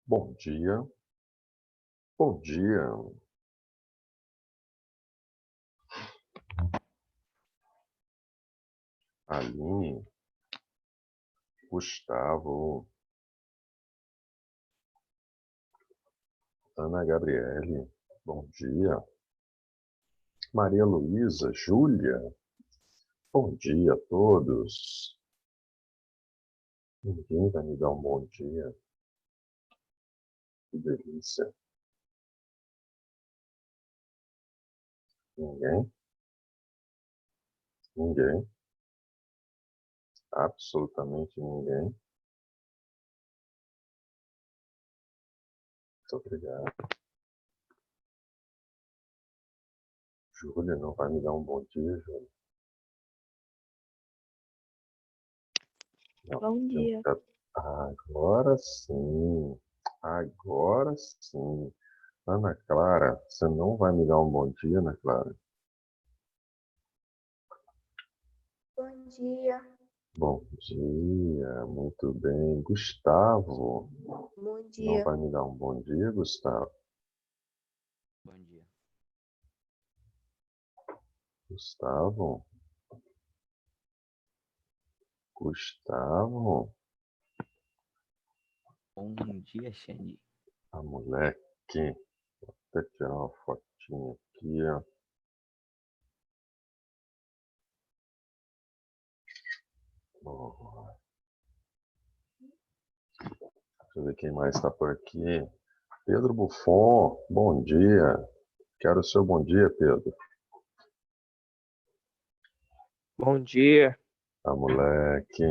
Bom dia. Bom dia. Aline, Gustavo, Ana Gabriele, bom dia. Maria Luísa, Júlia, bom dia a todos. Ninguém vai me dar um bom dia. Que delícia. Ninguém? Ninguém? Absolutamente ninguém. Muito obrigado. Júlia, não vai me dar um bom dia, Júlia? Não, Bom dia. Agora sim. Agora sim. Ana Clara, você não vai me dar um bom dia, Ana Clara? Bom dia. Bom dia, muito bem. Gustavo, Bom não dia. vai me dar um bom dia, Gustavo? Bom dia. Gustavo? Gustavo? Bom dia, Xande. Moleque. Vou até tirar uma fotinha aqui, ó. Ó, deixa eu ver quem mais está por aqui. Pedro Buffon, bom dia. Quero o seu bom dia, Pedro. Bom dia. Moleque.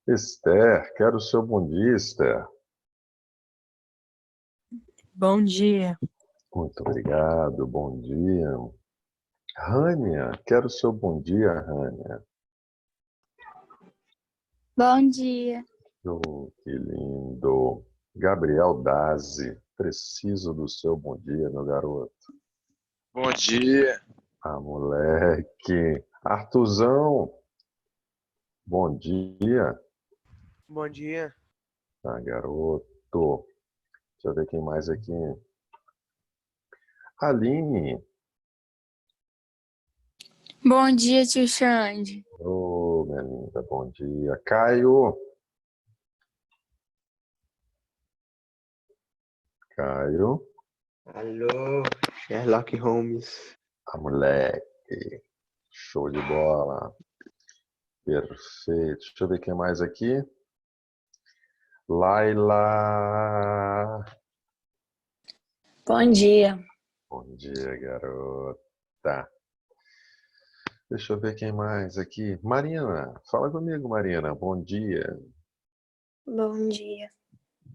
Esther, quero o seu bom dia, Esther. Bom dia. Muito obrigado, bom dia. Rânia, quero o seu bom dia, Rânia. Bom dia. Oh, que lindo. Gabriel Dazi, preciso do seu bom dia, meu garoto. Bom dia. Moleque. Artuzão, bom dia. Bom dia. Garoto. Deixa eu ver quem mais aqui. Aline. Bom dia, tio Xande. Oh, minha linda, bom dia. Caio. Caio. Alô, Sherlock Holmes. Moleque. Show de bola. Perfeito. Deixa eu ver quem mais aqui. Laila. Bom dia. Bom dia, garota. Deixa eu ver quem mais aqui. Marina, fala comigo, Marina. Bom dia. Bom dia.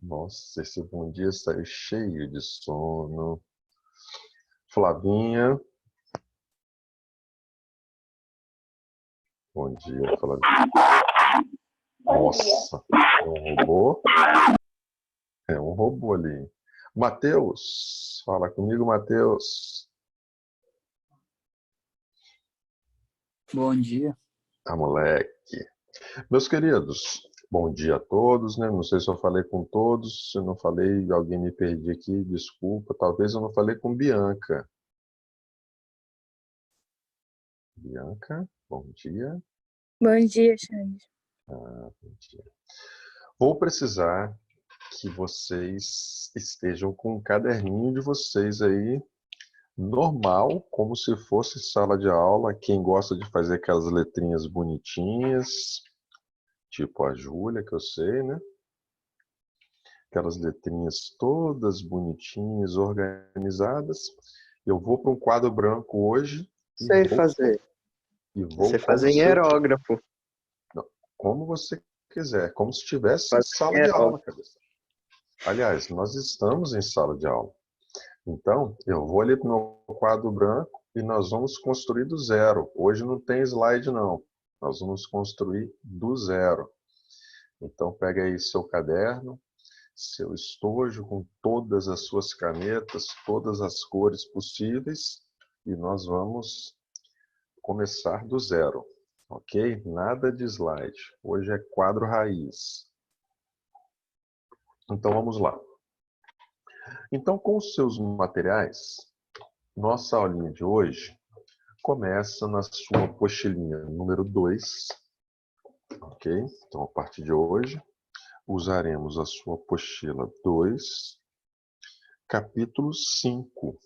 Nossa, esse bom dia saiu cheio de sono. Flavinha. Bom dia, Flavinha. Nossa, é um robô? É um robô ali. Matheus, fala comigo, Matheus. Bom dia. Moleque. Meus queridos, bom dia a todos, né? Não sei se eu falei com todos, se eu não falei, alguém me perdi aqui, desculpa. Talvez eu não falei com Bianca. Bianca, bom dia. Bom dia, Xande. Bom dia. Vou precisar que vocês estejam com um caderninho de vocês aí, normal, como se fosse sala de aula. Quem gosta de fazer aquelas letrinhas bonitinhas, tipo a Júlia, que eu sei, né? Aquelas letrinhas todas bonitinhas, organizadas. Eu vou para um quadro branco hoje Sei fazer. Você fazer em aerógrafo. Como você quiser, como se estivesse em Fazer sala em de aula, aerógrafo. cabeça. Aliás, nós estamos em sala de aula. Então, eu vou ali para o meu quadro branco e nós vamos construir do zero. Hoje não tem slide, não. Nós vamos construir do zero. Então, pega aí seu caderno, seu estojo com todas as suas canetas, todas as cores possíveis, e nós vamos começar do zero, ok? Nada de slide. Hoje é quadro raiz. Então vamos lá. Então, com os seus materiais, nossa aulinha de hoje começa na sua apostilinha número 2, ok? Então, a partir de hoje, usaremos a sua apostila 2, capítulo 5,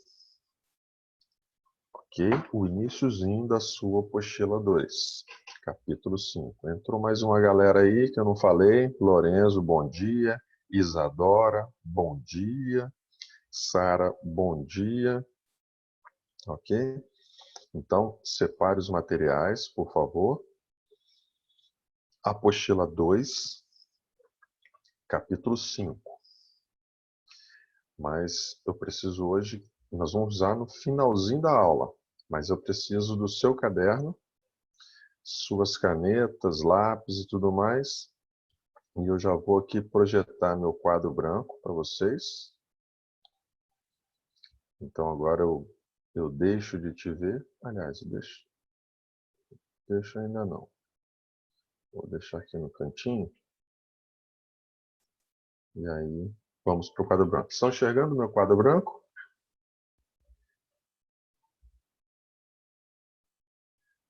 ok? O iniciozinho da sua apostila 2, capítulo 5. Entrou mais uma galera aí que eu não falei. Lorenzo, bom dia. Isadora, bom dia. Sara, bom dia. Ok? Então, separe os materiais, por favor. Apostila 2, capítulo 5. Mas eu preciso hoje, nós vamos usar no finalzinho da aula, mas eu preciso do seu caderno, suas canetas, lápis e tudo mais. E eu já vou aqui projetar meu quadro branco para vocês. Então agora eu deixo de te ver. Aliás, deixo ainda não. Vou deixar aqui no cantinho. E aí, vamos para o quadro branco. Estão enxergando o meu quadro branco?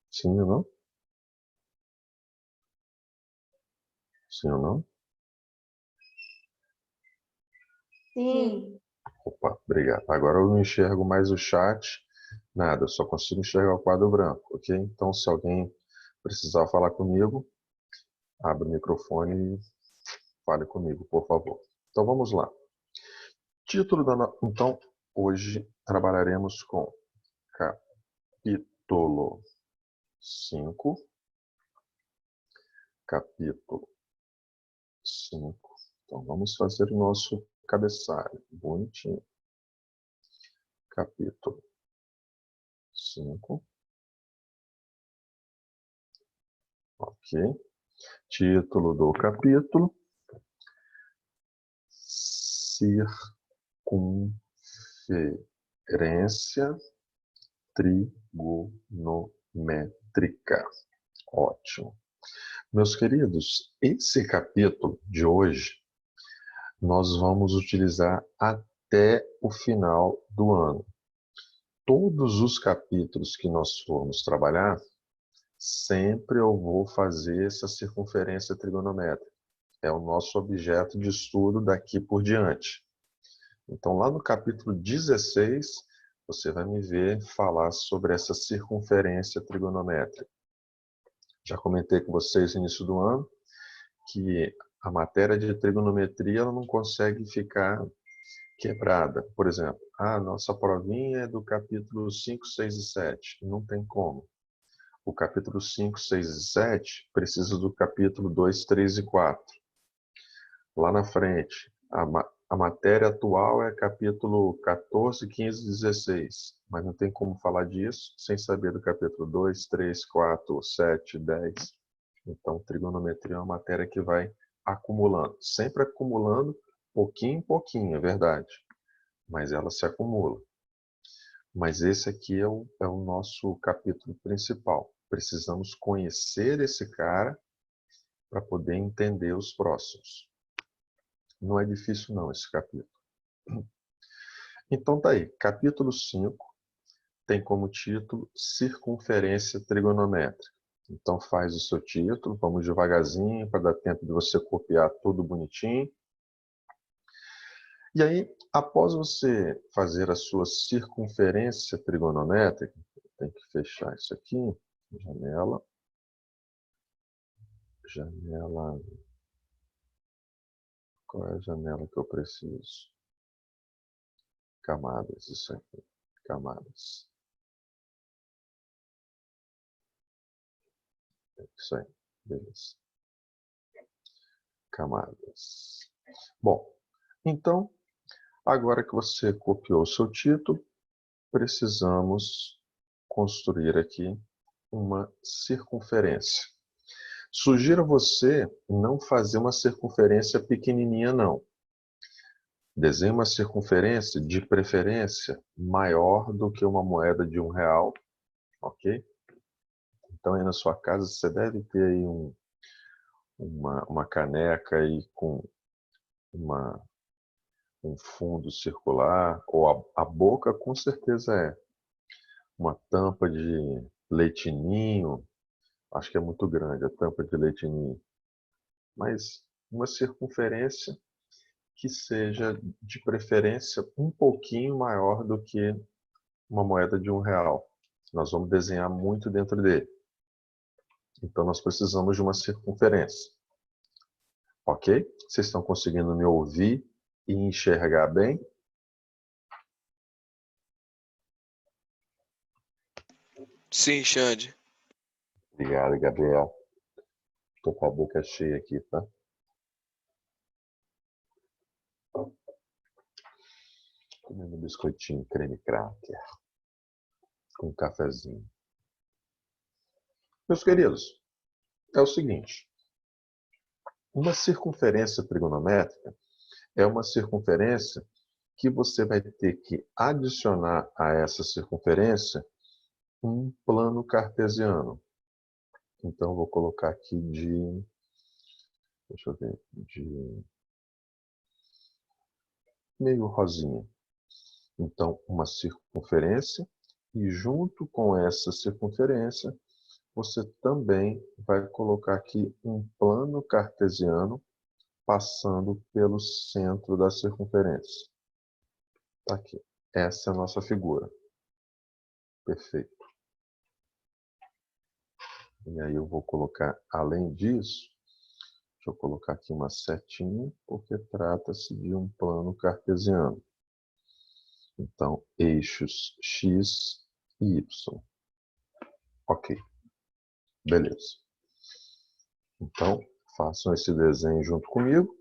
Sim ou não? Sim ou não? Sim. Opa, obrigado. Agora eu não enxergo mais o chat, nada, eu só consigo enxergar o quadro branco, ok? Então, se alguém precisar falar comigo, abre o microfone e fale comigo, por favor. Então, vamos lá. Título da... Então, hoje trabalharemos com capítulo 5. Capítulo 5. Então, vamos fazer o nosso cabeçalho, bonitinho. Capítulo 5. Ok. Título do capítulo: Circunferência trigonométrica. Ótimo. Meus queridos, esse capítulo de hoje nós vamos utilizar até o final do ano. Todos os capítulos que nós formos trabalhar, sempre eu vou fazer essa circunferência trigonométrica. É o nosso objeto de estudo daqui por diante. Então, lá no capítulo 16, você vai me ver falar sobre essa circunferência trigonométrica. Já comentei com vocês no início do ano que a matéria de trigonometria ela não consegue ficar quebrada. Por exemplo, a nossa provinha é do capítulo 5, 6 e 7. Não tem como. O capítulo 5, 6 e 7 precisa do capítulo 2, 3 e 4. Lá na frente, a matéria atual é capítulo 14, 15 e 16. Mas não tem como falar disso sem saber do capítulo 2, 3, 4, 7, 10. Então, trigonometria é uma matéria que vai acumulando. Sempre acumulando, pouquinho em pouquinho, é verdade. Mas ela se acumula. Mas esse aqui é o nosso capítulo principal. Precisamos conhecer esse cara para poder entender os próximos. Não é difícil não esse capítulo. Então tá aí, capítulo 5 tem como título Circunferência Trigonométrica. Então faz o seu título, vamos devagarzinho para dar tempo de você copiar tudo bonitinho. E aí, após você fazer a sua circunferência trigonométrica, tem que fechar isso aqui, janela, qual é a janela que eu preciso? Camadas, isso aqui, camadas. Isso aí, beleza. Camadas. Bom, então, agora que você copiou o seu título, precisamos construir aqui uma circunferência. Sugiro você não fazer uma circunferência pequenininha, não. Desenhe uma circunferência, de preferência, maior do que uma moeda de R$1, ok? Então, aí na sua casa, você deve ter aí uma caneca aí com um fundo circular, ou a boca com certeza é. Uma tampa de leitinho, acho que é muito grande a tampa de leitinho, mas uma circunferência que seja de preferência um pouquinho maior do que uma moeda de R$ 1. Nós vamos desenhar muito dentro dele. Então nós precisamos de uma circunferência. Ok? Vocês estão conseguindo me ouvir e enxergar bem? Sim, Xande. Obrigado, Gabriel. Estou com a boca cheia aqui, tá? Comendo um biscoitinho creme cracker com um cafezinho. Meus queridos, é o seguinte. Uma circunferência trigonométrica é uma circunferência que você vai ter que adicionar a essa circunferência um plano cartesiano. Então, eu vou colocar aqui deixa eu ver, de meio rosinha. Então, uma circunferência, e junto com essa circunferência, você também vai colocar aqui um plano cartesiano passando pelo centro da circunferência. Tá aqui. Essa é a nossa figura. Perfeito. E aí eu vou colocar, além disso, deixa eu colocar aqui uma setinha, porque trata-se de um plano cartesiano. Então, eixos X e Y. Ok. Beleza. Então, façam esse desenho junto comigo.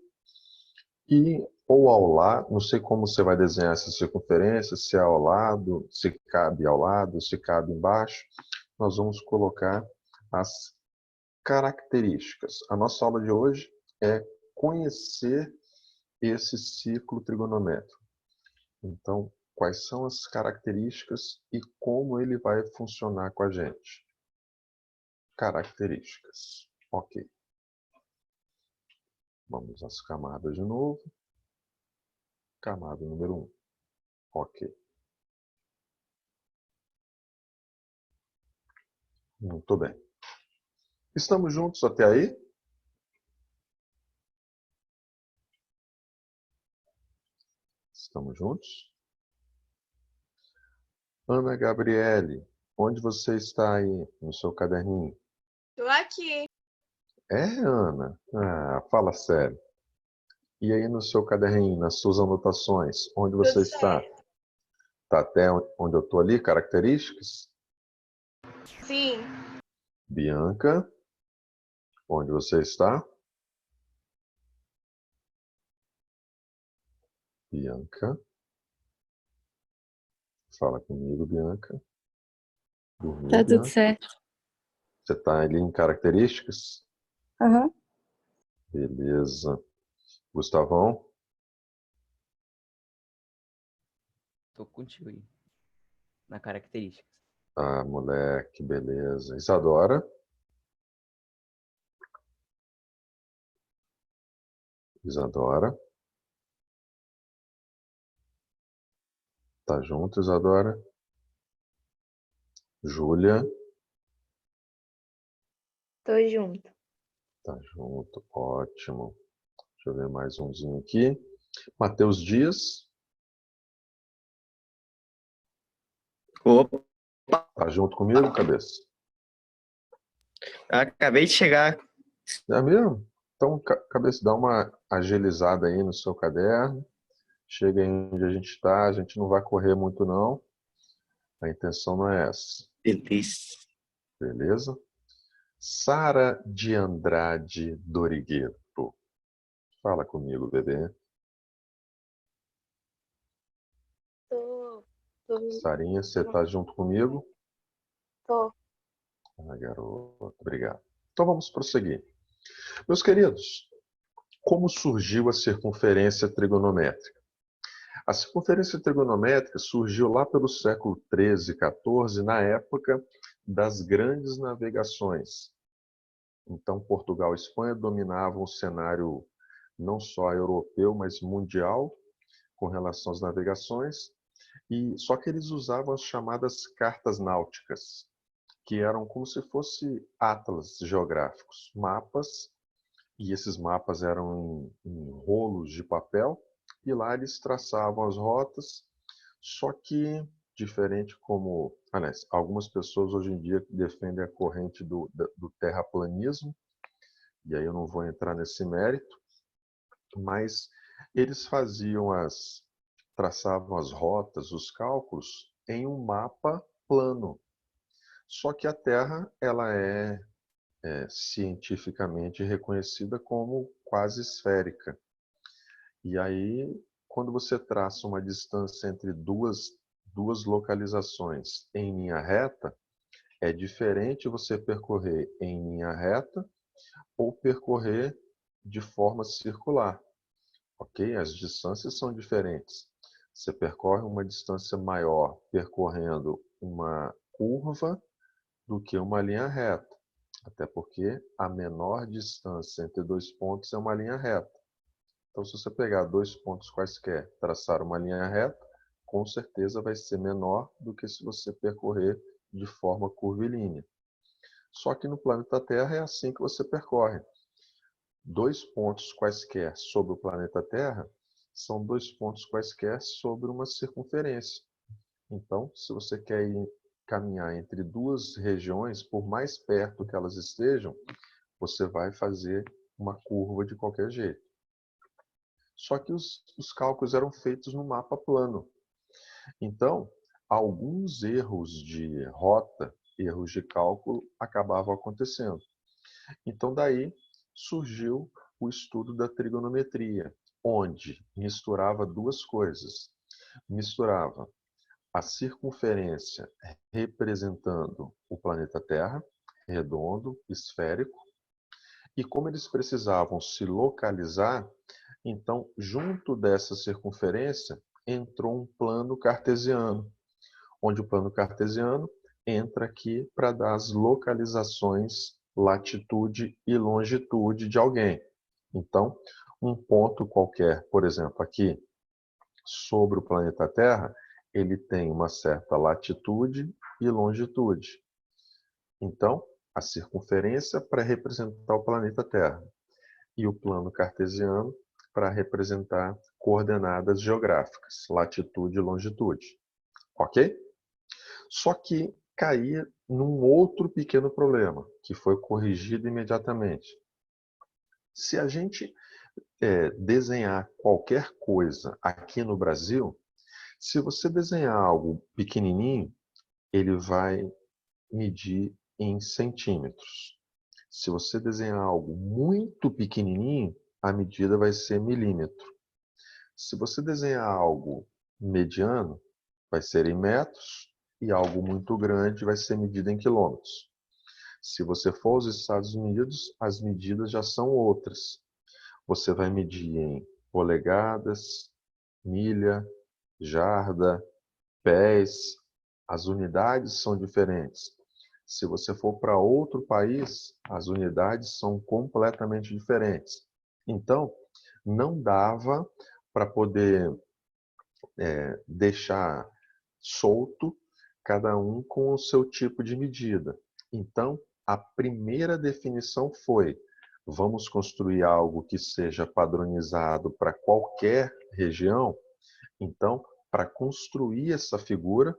E ou ao lado, não sei como você vai desenhar essa circunferência, se é ao lado, se cabe ao lado, se cabe embaixo. Nós vamos colocar as características. A nossa aula de hoje é conhecer esse ciclo trigonométrico. Então, quais são as características e como ele vai funcionar com a gente? Características. Ok. Vamos às camadas de novo. Camada número 1. Ok. Muito bem. Estamos juntos até aí? Estamos juntos? Ana Gabriele, onde você está aí no seu caderninho? Tô aqui. É, Ana? Ah, fala sério. E aí no seu caderninho, nas suas anotações, onde você está? Está até onde eu estou ali, características? Sim. Bianca, onde você está? Bianca. Fala comigo, Bianca. Dormiu, Tá tudo Bianca? certo. Você está ali em características? Aham. Beleza. Gustavão? Tô contigo aí. Na características. Ah, moleque, beleza. Isadora? Isadora? Tá junto, Isadora? Júlia? Tô junto. Tá junto, ótimo. Deixa eu ver mais umzinho aqui. Matheus Dias? Opa, Tá junto comigo, cabeça? acabei de chegar. É mesmo? Então, cabeça, dá uma agilizada aí no seu caderno. Chega aí onde a gente não vai correr muito não. A intenção não é essa. Beleza. Beleza? Sara de Andrade Dorigueto. Fala comigo, bebê. Tô. Sarinha, você tá junto comigo? Tô. Ah, garoto, obrigado. Então vamos prosseguir. Meus queridos, como surgiu a circunferência trigonométrica? A circunferência trigonométrica surgiu lá pelo século XIII e XIV, na época das grandes navegações. Então, Portugal e Espanha dominavam o cenário não só europeu, mas mundial, com relação às navegações, e só que eles usavam as chamadas cartas náuticas, que eram como se fossem atlas geográficos, mapas, e esses mapas eram em rolos de papel, e lá eles traçavam as rotas, só que diferente como, aliás, algumas pessoas hoje em dia defendem a corrente do terraplanismo, e aí eu não vou entrar nesse mérito, mas eles traçavam as rotas, os cálculos, em um mapa plano. Só que a Terra, ela é cientificamente reconhecida como quase esférica. E aí, quando você traça uma distância entre duas localizações em linha reta, é diferente você percorrer em linha reta ou percorrer de forma circular. Ok? As distâncias são diferentes. Você percorre uma distância maior percorrendo uma curva do que uma linha reta. Até porque a menor distância entre dois pontos é uma linha reta. Então, se você pegar dois pontos quaisquer, traçar uma linha reta, com certeza vai ser menor do que se você percorrer de forma curvilínea. Só que no planeta Terra é assim que você percorre. Dois pontos quaisquer sobre o planeta Terra são dois pontos quaisquer sobre uma circunferência. Então, se você quer caminhar entre duas regiões, por mais perto que elas estejam, você vai fazer uma curva de qualquer jeito. Só que os cálculos eram feitos no mapa plano. Então, alguns erros de rota, erros de cálculo, acabavam acontecendo. Então, daí surgiu o estudo da trigonometria, onde misturava duas coisas. Misturava a circunferência representando o planeta Terra, redondo, esférico, e como eles precisavam se localizar, então, junto dessa circunferência, entrou um plano cartesiano, onde o plano cartesiano entra aqui para dar as localizações, latitude e longitude de alguém. Então, um ponto qualquer, por exemplo, aqui sobre o planeta Terra, ele tem uma certa latitude e longitude. Então, a circunferência para representar o planeta Terra e o plano cartesiano para representar coordenadas geográficas, latitude e longitude. Ok? Só que caía num outro pequeno problema, que foi corrigido imediatamente. Se a gente desenhar qualquer coisa aqui no Brasil, se você desenhar algo pequenininho, ele vai medir em centímetros. Se você desenhar algo muito pequenininho, a medida vai ser milímetro. Se você desenhar algo mediano, vai ser em metros, e algo muito grande vai ser medido em quilômetros. Se você for aos Estados Unidos, as medidas já são outras. Você vai medir em polegadas, milha, jarda, pés. As unidades são diferentes. Se você for para outro país, as unidades são completamente diferentes. Então, não dava para poder deixar solto cada um com o seu tipo de medida. Então, a primeira definição foi: vamos construir algo que seja padronizado para qualquer região. Então, para construir essa figura,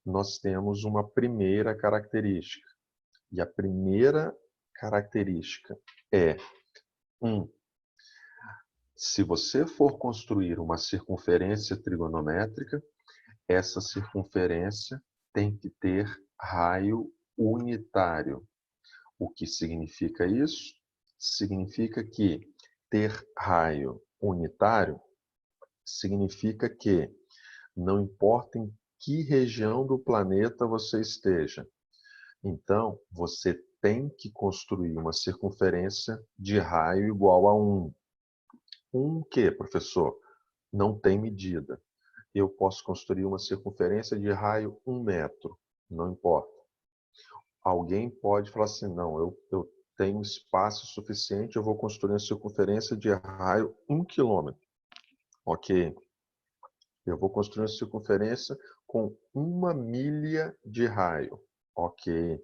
nós temos uma primeira característica. E a primeira característica é se você for construir uma circunferência trigonométrica, essa circunferência tem que ter raio unitário. O que significa isso? Significa que ter raio unitário significa que não importa em que região do planeta você esteja. Então, você tem que construir uma circunferência de raio igual a 1. O quê, professor? Não tem medida. Eu posso construir uma circunferência de raio 1 metro. Não importa. Alguém pode falar assim, não, eu tenho espaço suficiente, eu vou construir uma circunferência de raio 1 quilômetro. Ok. Eu vou construir uma circunferência com 1 milha de raio. Ok.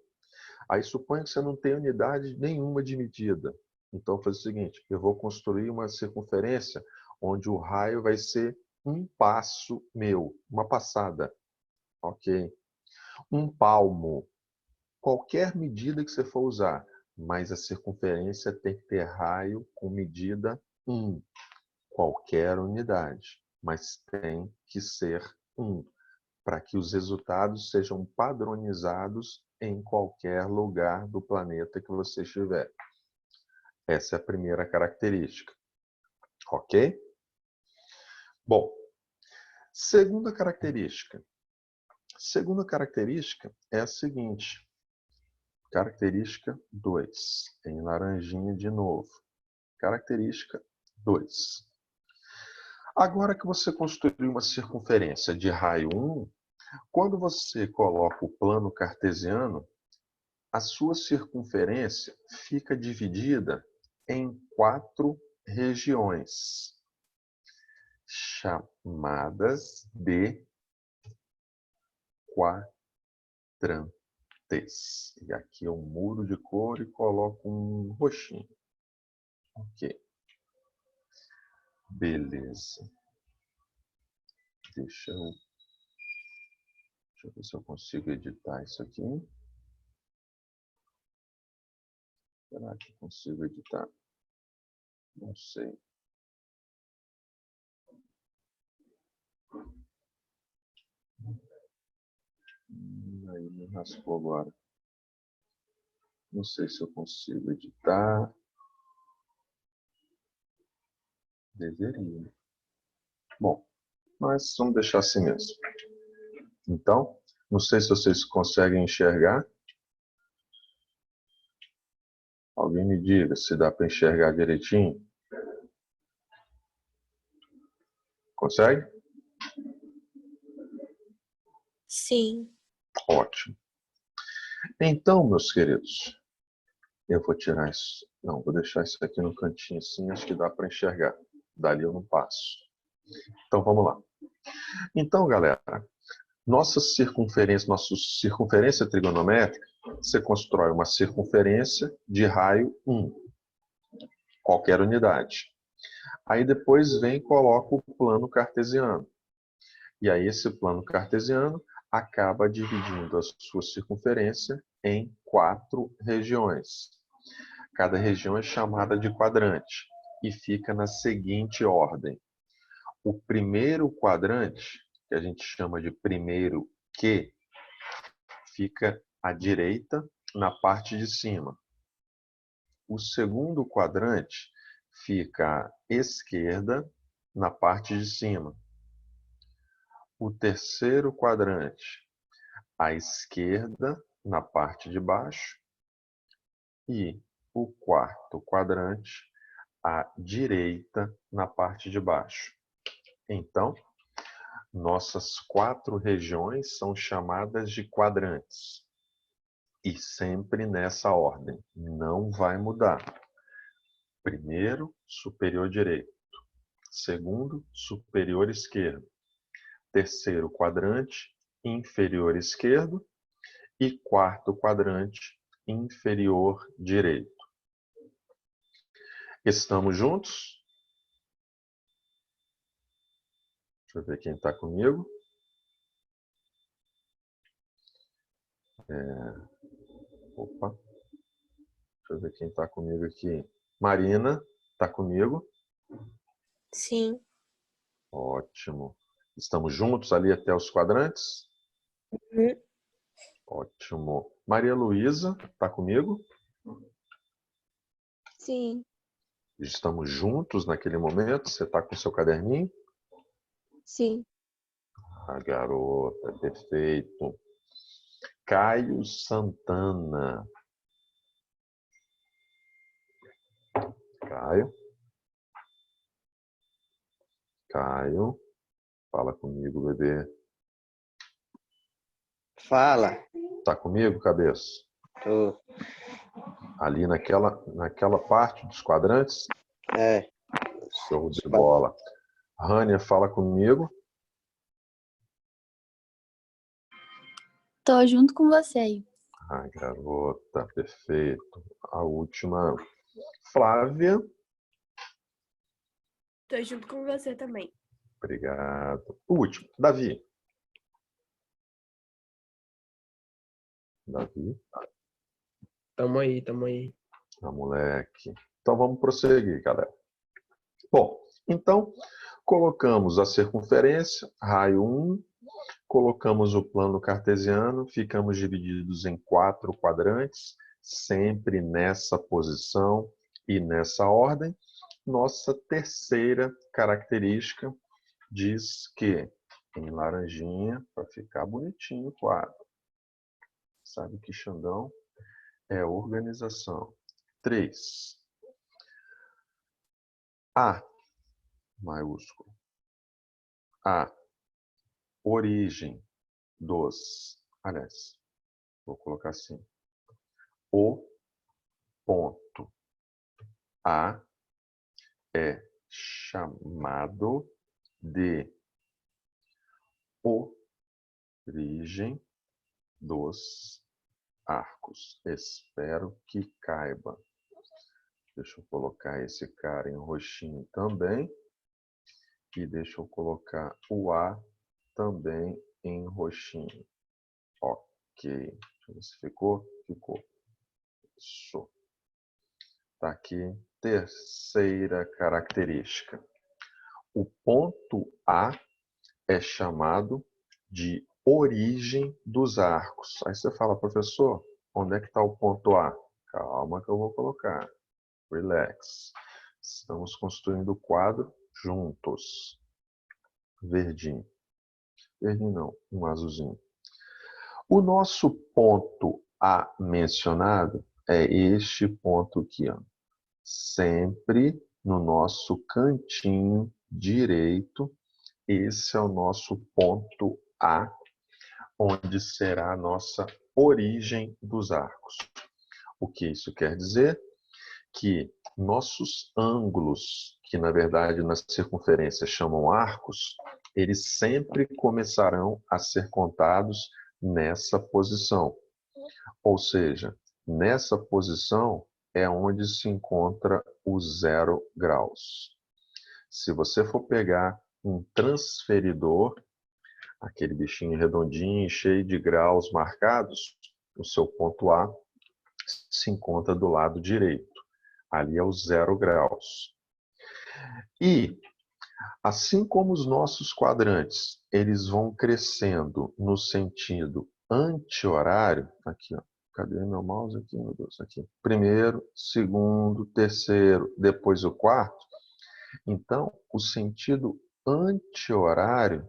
Aí suponha que você não tem unidade nenhuma de medida. Então, faz o seguinte, eu vou construir uma circunferência onde o raio vai ser um passo meu, uma passada. Ok. Um palmo. Qualquer medida que você for usar, mas a circunferência tem que ter raio com medida 1. Qualquer unidade, mas tem que ser 1, para que os resultados sejam padronizados em qualquer lugar do planeta que você estiver. Essa é a primeira característica. Ok? Bom, segunda característica. Segunda característica é a seguinte. Característica 2. Em laranjinha de novo. Característica 2. Agora que você construiu uma circunferência de raio 1, quando você coloca o plano cartesiano, a sua circunferência fica dividida em 4 regiões, chamadas de quadrantes. E aqui é um muro de cor e coloco um roxinho. Ok. Beleza. Deixa eu ver se eu consigo editar isso aqui. Será que eu consigo editar? Não sei. Aí me raspou agora. Não sei se eu consigo editar. Deveria. Bom, mas vamos deixar assim mesmo. Então, não sei se vocês conseguem enxergar. Alguém me diga se dá para enxergar direitinho. Consegue? Sim. Ótimo. Então, meus queridos, eu vou tirar isso. Não, vou deixar isso aqui no cantinho assim, acho que dá para enxergar. Dali eu não passo. Então, vamos lá. Então, galera, nossa circunferência trigonométrica, você constrói uma circunferência de raio 1. Qualquer unidade. Aí depois vem e coloca o plano cartesiano. E aí esse plano cartesiano acaba dividindo a sua circunferência em 4 regiões. Cada região é chamada de quadrante e fica na seguinte ordem. O primeiro quadrante, que a gente chama de primeiro Q, fica à direita na parte de cima. O segundo quadrante fica à esquerda na parte de cima. O terceiro quadrante à esquerda na parte de baixo. E o quarto quadrante à direita na parte de baixo. Então, nossas 4 regiões são chamadas de quadrantes. E sempre nessa ordem. Não vai mudar. Primeiro, superior direito. Segundo, superior esquerdo. Terceiro quadrante, inferior esquerdo. E quarto quadrante, inferior direito. Estamos juntos? Deixa eu ver quem está comigo. Opa. Deixa eu ver quem está comigo aqui. Marina, está comigo? Sim. Ótimo. Estamos juntos ali até os quadrantes? Uhum. Ótimo. Maria Luísa, está comigo? Sim. Estamos juntos naquele momento? Você está com o seu caderninho? Sim. Ah, garota, perfeito. Caio Santana. Caio. Caio. Fala comigo, bebê. Fala. Tá comigo, cabeça? Tô. Ali naquela parte dos quadrantes? É. Show de bola. Rânia, fala comigo. Tô junto com você aí. Ah, garota, perfeito. A última, Flávia. Tô junto com você também. Obrigado. O último, Davi. Davi. Tamo aí, tamo aí. Ah, moleque. Então vamos prosseguir, galera. Bom, então colocamos a circunferência, raio 1, colocamos o plano cartesiano, ficamos divididos em 4 quadrantes, sempre nessa posição e nessa ordem. Nossa terceira característica diz que, em laranjinha, para ficar bonitinho o quadro. Sabe que Xandão é organização. 3. A maiúsculo. A origem dos. Aliás, vou colocar assim. O ponto A é chamado de origem dos arcos. Espero que caiba. Deixa eu colocar esse cara em roxinho também. E deixa eu colocar o A também em roxinho. Ok. Deixa eu ver se ficou. Ficou. Isso. Tá aqui. Terceira característica. O ponto A é chamado de origem dos arcos. Aí você fala, professor, onde é que está o ponto A? Calma que eu vou colocar. Relax. Estamos construindo o quadro juntos. Verdinho. Verdinho não, um azulzinho. O nosso ponto A mencionado é este ponto aqui, ó. Sempre no nosso cantinho direito. Esse é o nosso ponto A, onde será a nossa origem dos arcos. O que isso quer dizer? Que nossos ângulos, que na verdade na circunferência chamam arcos, eles sempre começarão a ser contados nessa posição. Ou seja, nessa posição é onde se encontra o 0 graus. Se você for pegar um transferidor, aquele bichinho redondinho, cheio de graus marcados, o seu ponto A se encontra do lado direito. Ali é o 0 graus. E, assim como os nossos quadrantes, eles vão crescendo no sentido anti-horário, aqui, ó. Cadê meu mouse aqui, meu Deus? Aqui. Primeiro, segundo, terceiro, depois o quarto. Então, o sentido anti-horário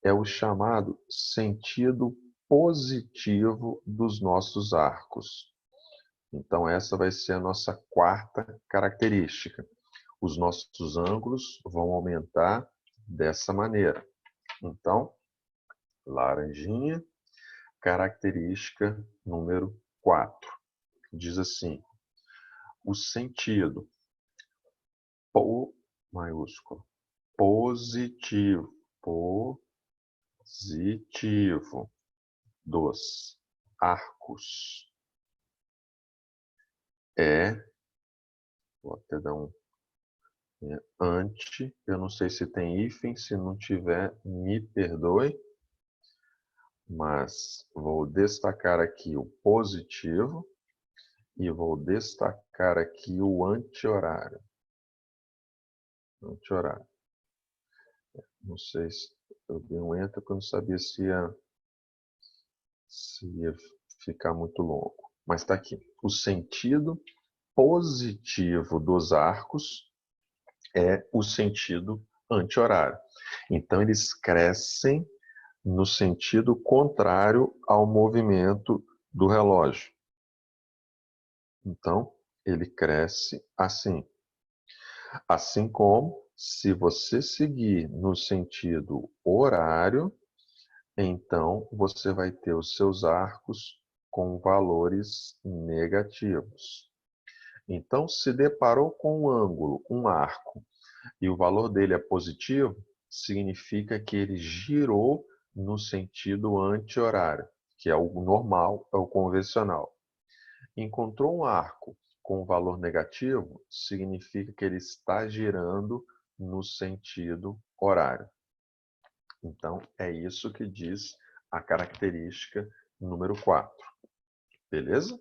é o chamado sentido positivo dos nossos arcos. Então, essa vai ser a nossa quarta característica. Os nossos ângulos vão aumentar dessa maneira. Então, laranjinha, característica número 4. Diz assim, o sentido maiúsculo, positivo dos arcos vou até dar um anti, eu não sei se tem hífen, se não tiver, me perdoe, mas vou destacar aqui o positivo e vou destacar aqui o anti-horário. Anti-horário. Não sei se eu dei um enter porque eu não sabia se ia ficar muito longo. Mas está aqui. O sentido positivo dos arcos é o sentido anti-horário. Então, eles crescem no sentido contrário ao movimento do relógio. Então, ele cresce assim. Assim como, se você seguir no sentido horário, então você vai ter os seus arcos com valores negativos. Então, se deparou com um ângulo, um arco, e o valor dele é positivo, significa que ele girou no sentido anti-horário. que é o normal, é o convencional. Encontrou um arco com valor negativo, significa que ele está girando no sentido horário. Então, é isso que diz a característica número 4. Beleza?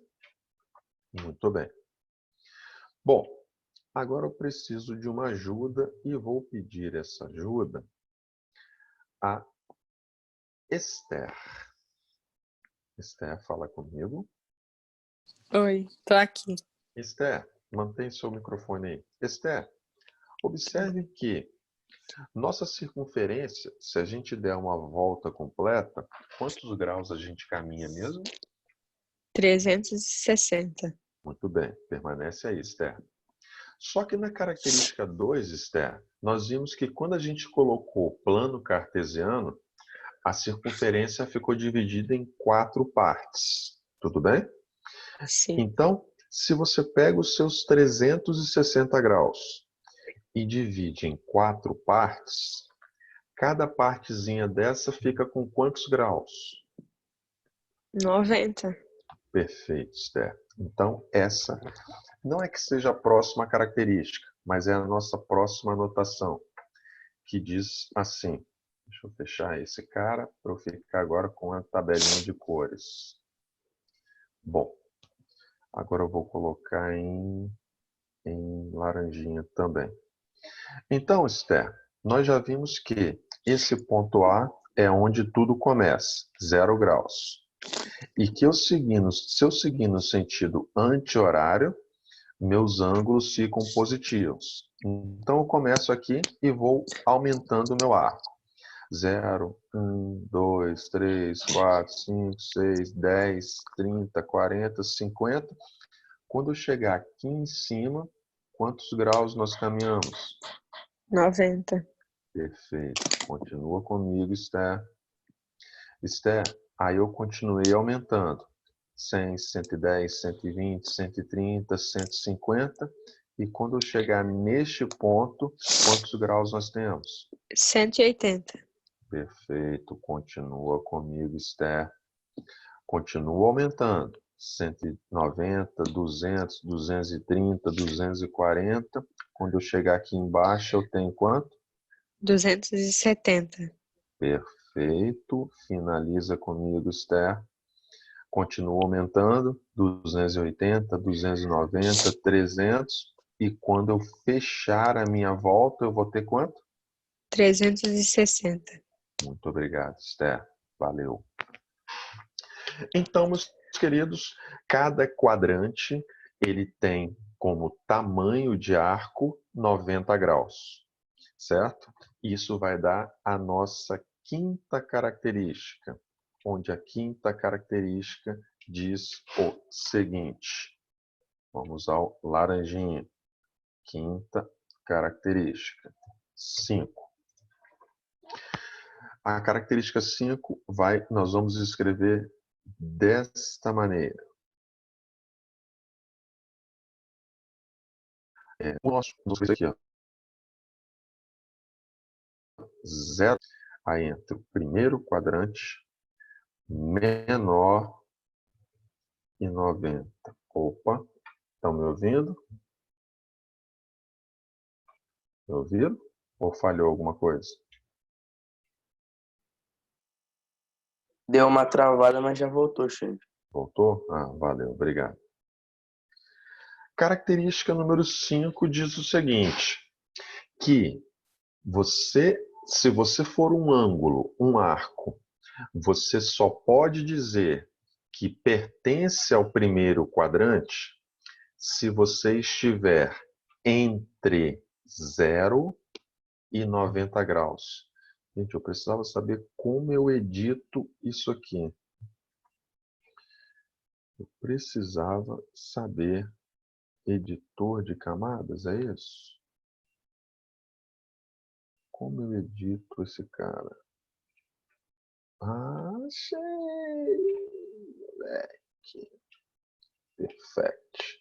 Muito bem. Bom, agora eu preciso de uma ajuda e vou pedir essa ajuda a Esther. Esther, fala comigo. Oi, tô aqui. Esther, mantém seu microfone aí. Esther, observe que nossa circunferência, se a gente der uma volta completa, quantos graus a gente caminha mesmo? 360. Muito bem, permanece aí, Esther. Só que na característica 2, Esther, nós vimos que quando a gente colocou plano cartesiano, a circunferência ficou dividida em 4 partes. Tudo bem? Sim. Então, se você pega os seus 360 graus e divide em 4 partes, cada partezinha dessa fica com quantos graus? 90. Perfeito, Esther. Então, essa não é que seja a próxima característica, mas é a nossa próxima anotação, que diz assim. Deixa eu fechar esse cara para eu ficar agora com a tabelinha de cores. Bom, agora eu vou colocar em laranjinha também. Então, Esther, nós já vimos que esse ponto A é onde tudo começa, 0 graus. E que se eu seguir no sentido anti-horário, meus ângulos ficam positivos. Então, eu começo aqui e vou aumentando o meu arco. 0, 1, 2, 3, 4, 5, 6, 10, 30, 40, 50. Quando eu chegar aqui em cima, quantos graus nós caminhamos? 90. Perfeito. Continua comigo, Esther. Esther, aí eu continuei aumentando. 100, 110, 120, 130, 150. E quando eu chegar neste ponto, quantos graus nós temos? 180. Perfeito. Continua comigo, Esther. Continua aumentando. 190, 200, 230, 240. Quando eu chegar aqui embaixo, eu tenho quanto? 270. Perfeito. Finaliza comigo, Esther. Continua aumentando. 280, 290, 300. E quando eu fechar a minha volta, eu vou ter quanto? 360. Muito obrigado, Esther. Valeu. Então, meus queridos, cada quadrante ele tem como tamanho de arco 90 graus, certo? Isso vai dar a nossa quinta característica, onde a quinta característica diz o seguinte. Vamos ao laranjinha. Quinta característica. 5. A característica 5 nós vamos escrever desta maneira. O nosso aqui, ó. 0 aí entre o primeiro quadrante menor e 90. Opa, estão me ouvindo? Me ouviram? Ou falhou alguma coisa? Deu uma travada, mas já voltou, chefe. Voltou? Ah, valeu, obrigado. Característica número 5 diz o seguinte, que se você for um ângulo, um arco, você só pode dizer que pertence ao primeiro quadrante se você estiver entre 0 e 90 graus. Gente, eu precisava saber como eu edito isso aqui. Eu precisava saber editor de camadas, é isso? Como eu edito esse cara? Ah, achei! Moleque. Perfeito.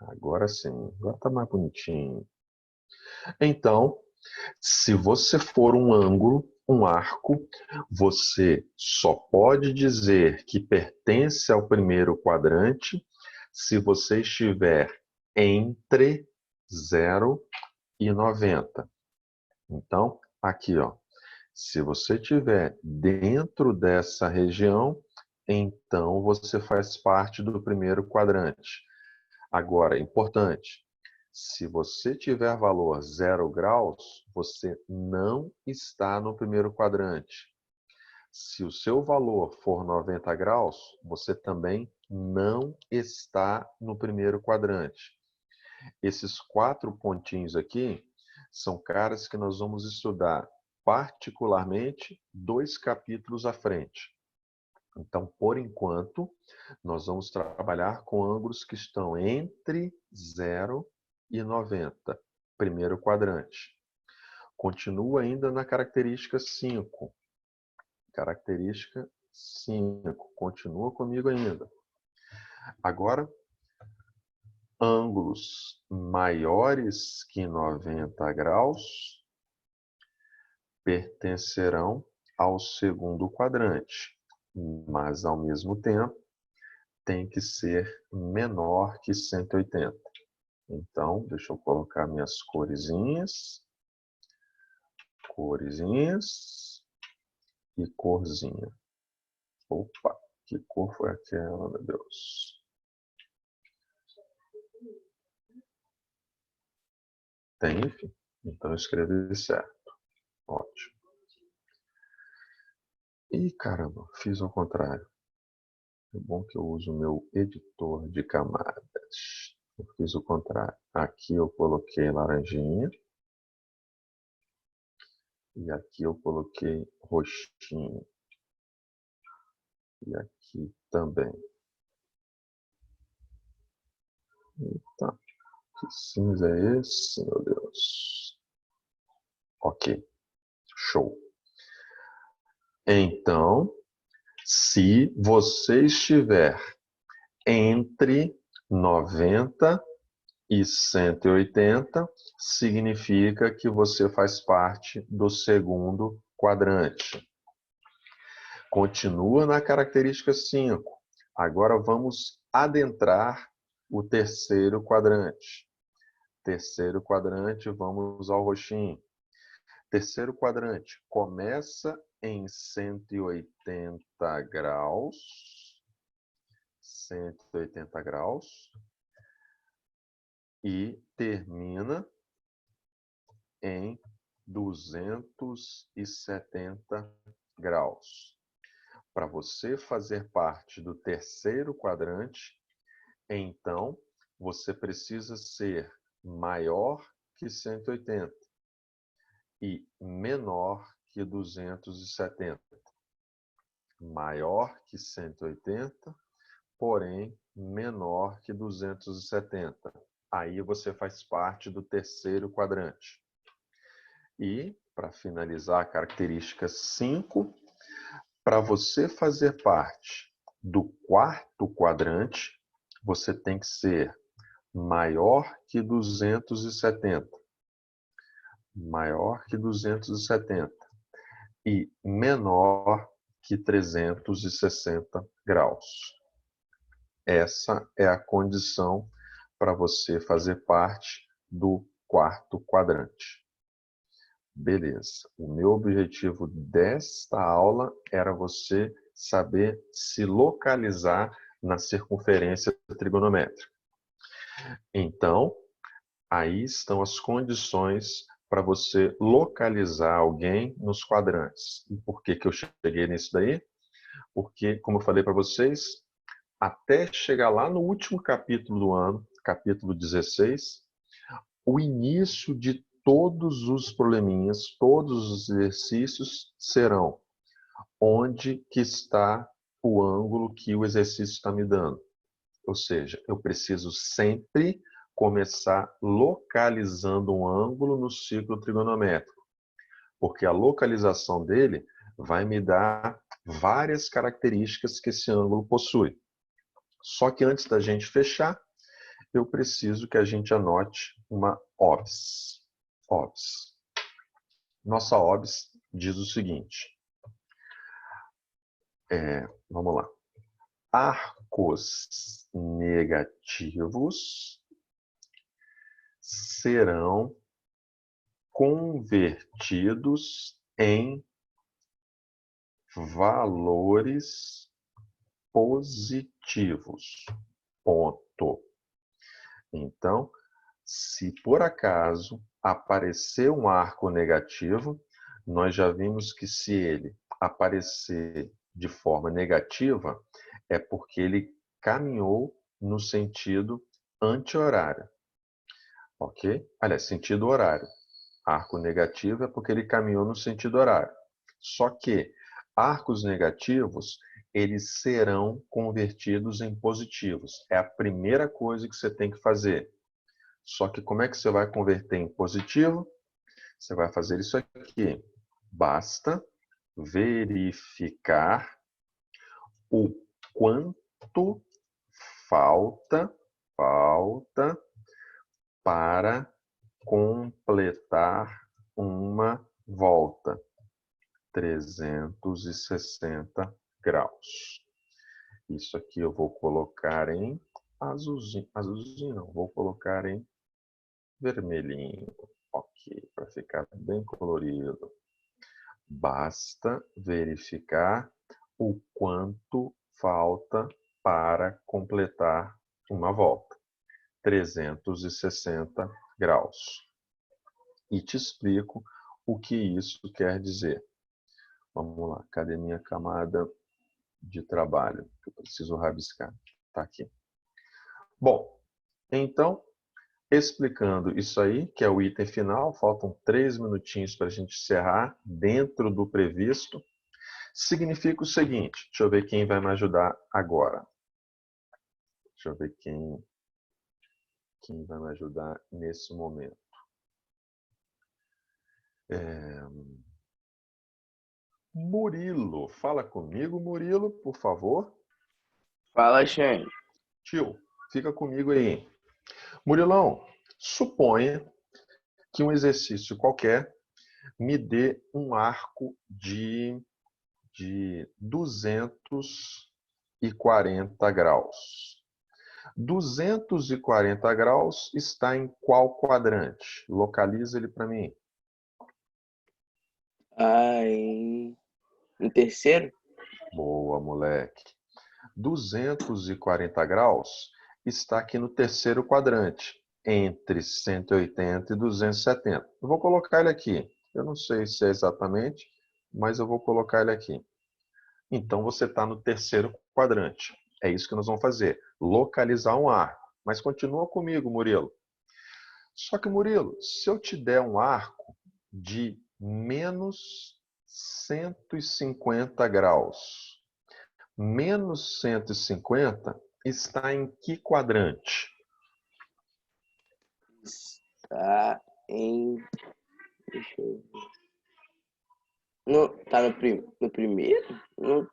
Agora sim, agora tá mais bonitinho. Então, se você for um ângulo, um arco, você só pode dizer que pertence ao primeiro quadrante se você estiver entre 0 e 90. Então, aqui, ó, se você estiver dentro dessa região, então você faz parte do primeiro quadrante. Agora, importante, se você tiver valor 0 graus, você não está no primeiro quadrante. Se o seu valor for 90 graus, você também não está no primeiro quadrante. Esses 4 pontinhos aqui são caras que nós vamos estudar particularmente 2 capítulos à frente. Então, por enquanto, nós vamos trabalhar com ângulos que estão entre 0 e 90, primeiro quadrante. Continua ainda na característica 5. Característica 5. Continua comigo ainda. Agora, ângulos maiores que 90 graus pertencerão ao segundo quadrante, mas, ao mesmo tempo, tem que ser menor que 180. Então, deixa eu colocar minhas coresinhas e corzinha. Opa, que cor foi aquela, meu Deus? Tem, enfim? Então, eu escrevi certo. Ótimo. Ih, caramba, fiz ao contrário. É bom que eu uso o meu editor de camadas. Eu fiz o contrário. Aqui eu coloquei laranjinha. E aqui eu coloquei roxinho. E aqui também. Eita, que cinza é esse, meu Deus? Ok, show. Então, se você estiver entre 90 e 180, significa que você faz parte do segundo quadrante. Continua na característica 5. Agora vamos adentrar o terceiro quadrante. Terceiro quadrante, vamos ao roxinho. Terceiro quadrante começa em 180 graus. 180 graus. E termina em 270 graus. Para você fazer parte do terceiro quadrante, então, você precisa ser maior que 180 e menor que 270. Maior que 180, porém menor que 270. Aí você faz parte do terceiro quadrante. E, para finalizar a característica 5, para você fazer parte do quarto quadrante, você tem que ser maior que 270. Maior que 270. E menor que 360 graus. Essa é a condição para você fazer parte do quarto quadrante. Beleza. O meu objetivo desta aula era você saber se localizar na circunferência trigonométrica. Então, aí estão as condições para você localizar alguém nos quadrantes. E por que que eu cheguei nisso daí? Porque, como eu falei para vocês, até chegar lá no último capítulo do ano, capítulo 16, o início de todos os probleminhas, todos os exercícios serão onde que está o ângulo que o exercício está me dando. Ou seja, eu preciso sempre começar localizando um ângulo no ciclo trigonométrico, porque a localização dele vai me dar várias características que esse ângulo possui. Só que antes da gente fechar, eu preciso que a gente anote uma OBS. OBS. Nossa OBS diz o seguinte. Vamos lá. Arcos negativos serão convertidos em valores positivos. Ponto. Então, se por acaso aparecer um arco negativo, nós já vimos que se ele aparecer de forma negativa, é porque ele caminhou no sentido anti-horário. Ok? Aliás, sentido horário. Arco negativo é porque ele caminhou no sentido horário. Só que arcos negativos, eles serão convertidos em positivos. É a primeira coisa que você tem que fazer. Só que como é que você vai converter em positivo? Você vai fazer isso aqui. Basta verificar o quanto falta para completar uma volta. 360 graus. Isso aqui eu vou colocar em azulzinho. Azulzinho não, vou colocar em vermelhinho. Ok, para ficar bem colorido. Basta verificar o quanto falta para completar uma volta. 360 graus. E te explico o que isso quer dizer. Vamos lá, cadê minha camada de trabalho? Que eu preciso rabiscar. Está aqui. Bom, então, explicando isso aí, que é o item final, faltam 3 minutinhos para a gente encerrar dentro do previsto. Significa o seguinte, deixa eu ver quem vai me ajudar agora. Deixa eu ver quem vai me ajudar nesse momento. Murilo, fala comigo, Murilo, por favor. Fala, Xande. Tio, fica comigo aí. Murilão, suponha que um exercício qualquer me dê um arco de 240 graus. 240 graus está em qual quadrante? Localiza ele para mim. Em terceiro? Boa, moleque. 240 graus está aqui no terceiro quadrante, entre 180 e 270. Eu vou colocar ele aqui. Eu não sei se é exatamente, mas eu vou colocar ele aqui. Então, você está no terceiro quadrante. É isso que nós vamos fazer. Localizar um arco. Mas continua comigo, Murilo. Só que, Murilo, se eu te der um arco de menos 150 graus, menos 150 está em que quadrante? Está em... Deixa eu ver. Tá no primeiro? Não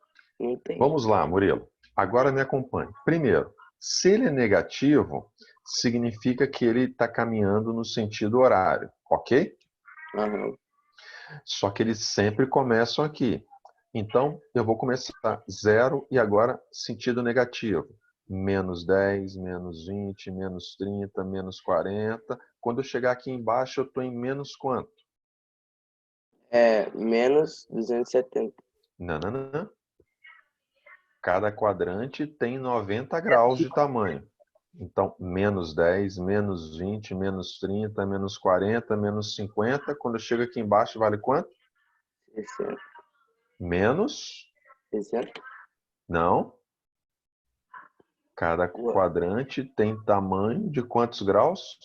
tem. Vamos lá, Murilo. Agora me acompanhe. Primeiro, se ele é negativo, significa que ele está caminhando no sentido horário, ok? Aham. Só que eles sempre começam aqui. Então, eu vou começar 0 e agora sentido negativo. Menos 10, menos 20, menos 30, menos 40. Quando eu chegar aqui embaixo, eu estou em menos quanto? Menos 270. Não. Cada quadrante tem 90 graus de tamanho. Então, menos 10, menos 20, menos 30, menos 40, menos 50. Quando eu chego aqui embaixo, vale quanto? 60. Menos? 60. Não. Cada quadrante tem tamanho de quantos graus?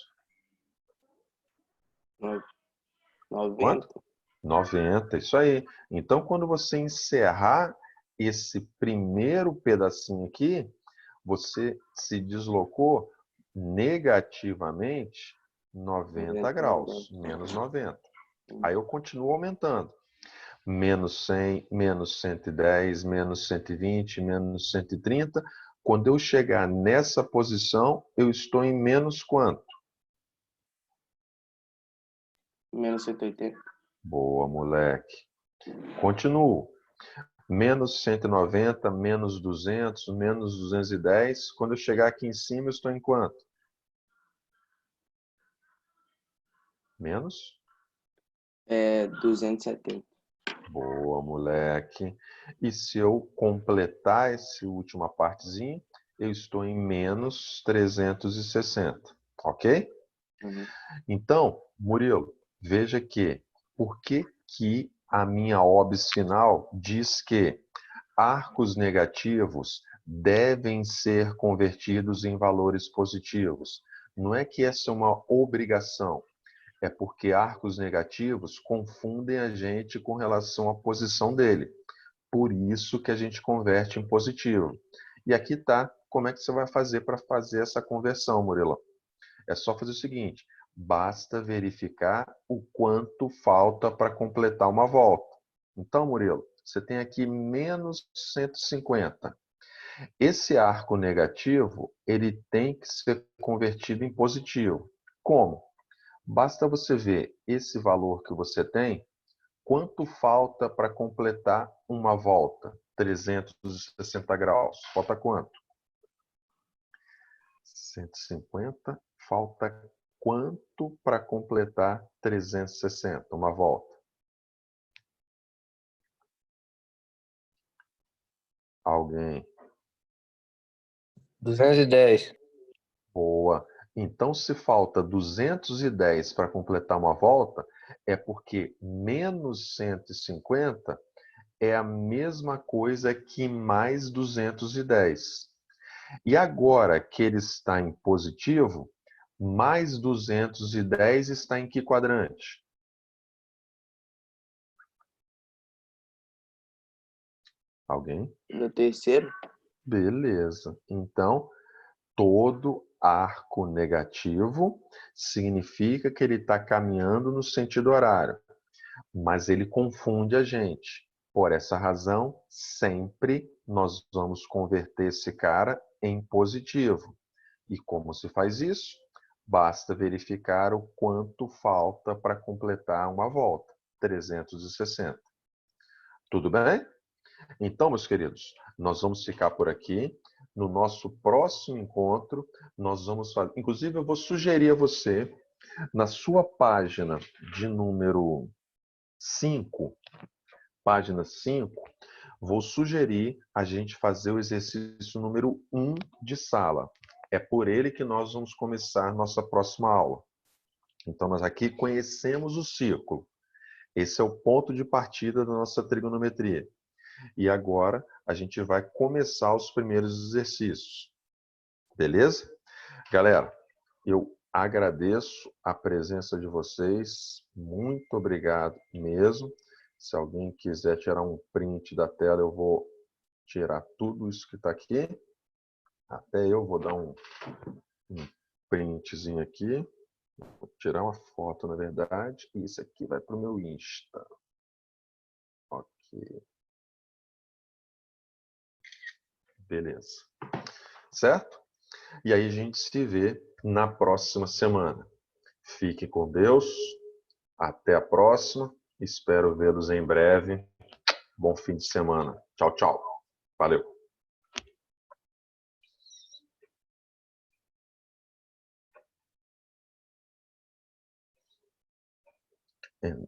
90. Quanto? 90, isso aí. Então, quando você encerrar esse primeiro pedacinho aqui, você se deslocou negativamente 90 graus, menos 90. Aí eu continuo aumentando. Menos 100, menos 110, menos 120, menos 130. Quando eu chegar nessa posição, eu estou em menos quanto? Menos 180. Boa, moleque. Continuo. Menos 190, menos 200, menos 210. Quando eu chegar aqui em cima, eu estou em quanto? Menos? 270. Boa, moleque. E se eu completar essa última partezinha, eu estou em menos 360. Ok? Uhum. Então, Murilo, veja que por que a minha OBS final diz que arcos negativos devem ser convertidos em valores positivos? Não é que essa é uma obrigação, é porque arcos negativos confundem a gente com relação à posição dele. Por isso que a gente converte em positivo. E aqui está como é que você vai fazer para fazer essa conversão, Murilo. É só fazer o seguinte, basta verificar o quanto falta para completar uma volta. Então, Murilo, você tem aqui menos 150. Esse arco negativo, ele tem que ser convertido em positivo. Como? Basta você ver esse valor que você tem, quanto falta para completar uma volta, 360 graus. Falta quanto? 150. Falta quanto para completar 360, uma volta? Alguém? 210. Boa. Então, se falta 210 para completar uma volta, é porque menos 150 é a mesma coisa que mais 210. E agora que ele está em positivo, mais 210 está em que quadrante? Alguém? No terceiro? Beleza. Então, todo arco negativo significa que ele está caminhando no sentido horário, mas ele confunde a gente. Por essa razão, sempre nós vamos converter esse cara em positivo. E como se faz isso? Basta verificar o quanto falta para completar uma volta, 360. Tudo bem? Então, meus queridos, nós vamos ficar por aqui. No nosso próximo encontro, nós vamos fazer. Inclusive, eu vou sugerir a você, na sua página de número 5, página 5, vou sugerir a gente fazer o exercício número 1 de sala. É por ele que nós vamos começar nossa próxima aula. Então, nós aqui conhecemos o círculo. Esse é o ponto de partida da nossa trigonometria. E agora a gente vai começar os primeiros exercícios. Beleza? Galera, eu agradeço a presença de vocês. Muito obrigado mesmo. Se alguém quiser tirar um print da tela, eu vou tirar tudo isso que está aqui. Até eu vou dar um printzinho aqui. Vou tirar uma foto, na verdade. E isso aqui vai para o meu Insta. Ok. Beleza. Certo? E aí a gente se vê na próxima semana. Fique com Deus. Até a próxima. Espero vê-los em breve. Bom fim de semana. Tchau, tchau. Valeu. And